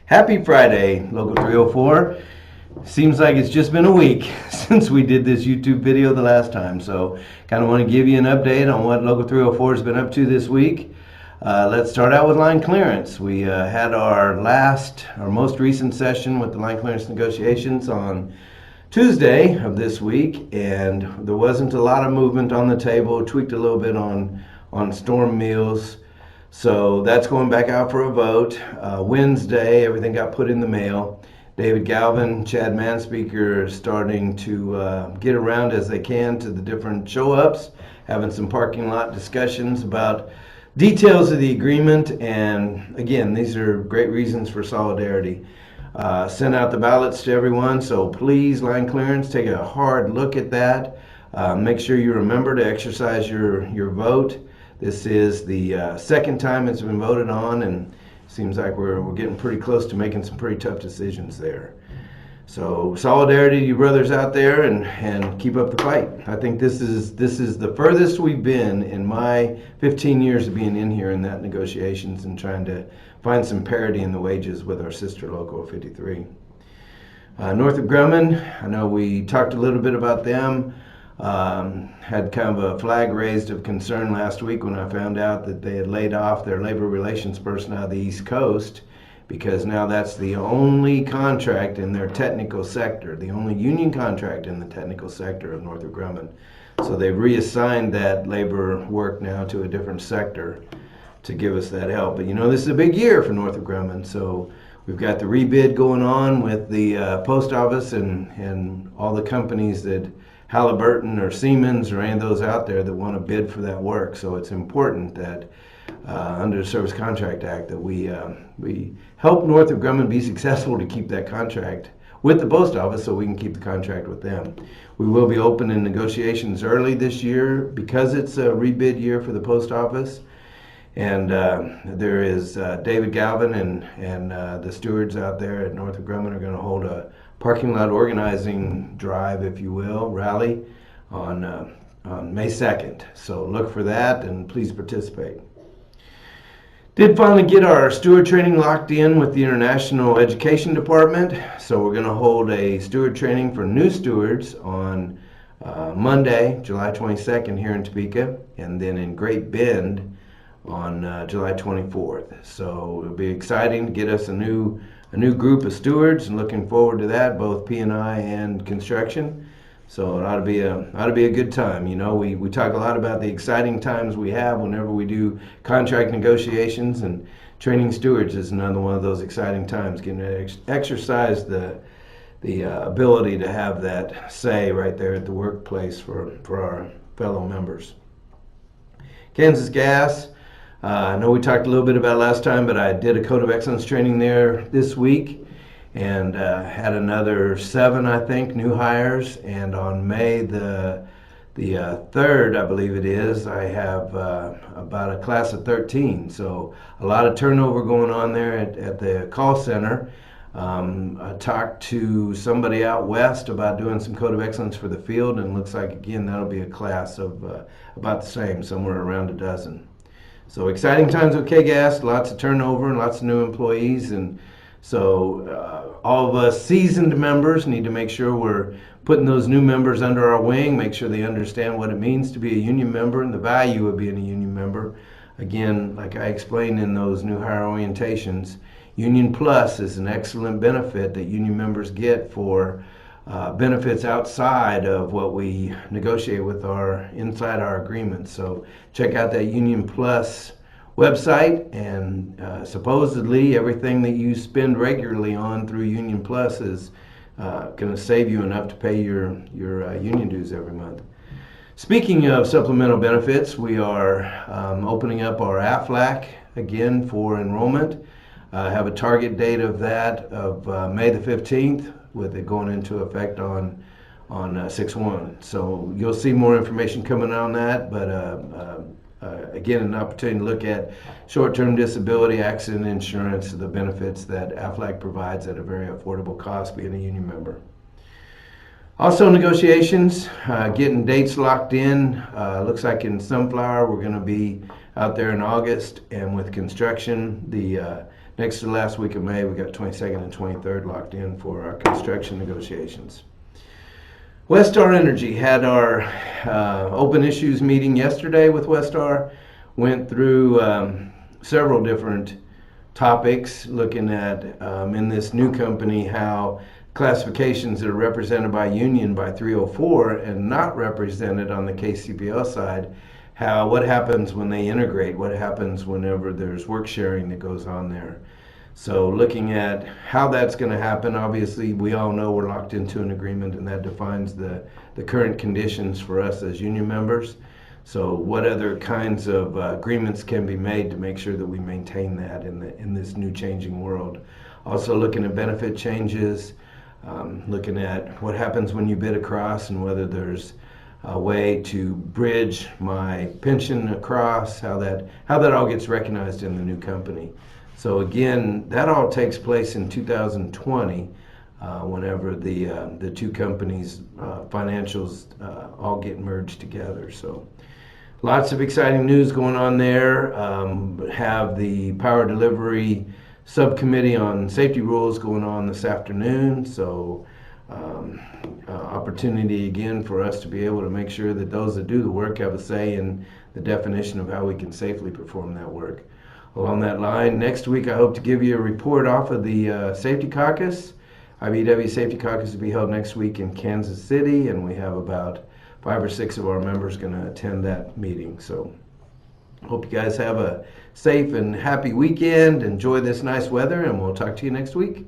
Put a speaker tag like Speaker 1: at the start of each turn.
Speaker 1: Happy Friday, Local 304. Seems like it's just been a week since we did this YouTube video the last time, so kind of want to give you an update on what Local 304 has been up to this week. Let's start out with line clearance. We had our most recent session with the line clearance negotiations on Tuesday of this week, and there wasn't a lot of movement on the table. Tweaked a little bit on storm meals. So that's going back out for a vote. Wednesday, everything got put in the mail. David Galvin, Chad Manspeaker are starting to get around as they can to the different show-ups, having some parking lot discussions about details of the agreement. And again, these are great reasons for solidarity. Sent out the ballots to everyone, so please, line clearance, take a hard look at that. Make sure you remember to exercise your vote. This is the second time it's been voted on, and seems like we're getting pretty close to making some pretty tough decisions there. So solidarity to you brothers out there, and keep up the fight. I think this is the furthest we've been in my 15 years of being in here in that negotiations and trying to find some parity in the wages with our sister local 53. Northrop Grumman, I know we talked a little bit about them. Had kind of a flag raised of concern last week when I found out that they had laid off their labor relations person out of the East Coast, because now that's the only contract in their technical sector, the only union contract in the technical sector of Northrop Grumman. So they've reassigned that labor work now to a different sector to give us that help. But you know, this is a big year for Northrop Grumman, so we've got the rebid going on with the post office and all the companies that Halliburton or Siemens or any of those out there that want to bid for that work. So it's important that under the Service Contract Act that we help Northrop Grumman be successful to keep that contract with the post office so we can keep the contract with them. We will be opening negotiations early this year because it's a rebid year for the post office. And there is David Galvin and the stewards out there at Northrop Grumman are going to hold a parking lot organizing drive, if you will, rally on May 2nd. So look for that and please participate. Did finally get our steward training locked in with the International Education Department. So we're going to hold a steward training for new stewards on Monday, July 22nd here in Topeka, and then in Great Bend on July 24th. So it'll be exciting to get us a new group of stewards, and looking forward to that, both P&I and construction. So it ought to be a good time. You know, we talk a lot about the exciting times we have whenever we do contract negotiations, and training stewards is another one of those exciting times, getting to exercise the ability to have that say right there at the workplace for our fellow members. Kansas Gas. I know we talked a little bit about it last time, but I did a Code of Excellence training there this week, and had another 7, I think, new hires. And on May the 3rd, I believe it is, I have about a class of 13. So a lot of turnover going on there at the call center. I talked to somebody out west about doing some Code of Excellence for the field, and looks like, again, that'll be a class of about the same, somewhere around a dozen. So exciting times with KGAS, lots of turnover and lots of new employees, and so all of us seasoned members need to make sure we're putting those new members under our wing, make sure they understand what it means to be a union member and the value of being a union member. Again, like I explained in those new hire orientations, Union Plus is an excellent benefit that union members get for benefits outside of what we negotiate with inside our agreements. So check out that Union Plus website, and supposedly everything that you spend regularly on through Union Plus is going to save you enough to pay your union dues every month. Speaking of supplemental benefits, we are opening up our AFLAC again for enrollment. Have a target date of that of May the 15th, with it going into effect on 6/1. So you'll see more information coming on that, but again, an opportunity to look at short-term disability, accident insurance, the benefits that AFLAC provides at a very affordable cost being a union member. Also negotiations, getting dates locked in. Looks like in Sunflower we're going to be out there in August, and with construction, the next to the last week of May, we got 22nd and 23rd locked in for our construction negotiations. Westar Energy had our open issues meeting yesterday with Westar. Went through several different topics, looking at in this new company how classifications that are represented by union by 304 and not represented on the KCPL side, what happens when they integrate, what happens whenever there's work sharing that goes on there. So looking at how that's going to happen, obviously we all know we're locked into an agreement, and that defines the current conditions for us as union members. So what other kinds of agreements can be made to make sure that we maintain that in this new changing world. Also looking at benefit changes, looking at what happens when you bid across and whether there's a way to bridge my pension across, how that all gets recognized in the new company. So again, that all takes place in 2020, whenever the two companies' financials all get merged together. So lots of exciting news going on there. Have the power delivery subcommittee on safety rules going on this afternoon. So opportunity again for us to be able to make sure that those that do the work have a say in the definition of how we can safely perform that work. Along that line, next week I hope to give you a report off of the Safety Caucus. IBEW Safety Caucus will be held next week in Kansas City, and we have about 5 or 6 of our members going to attend that meeting. So hope you guys have a safe and happy weekend. Enjoy this nice weather, and we'll talk to you next week.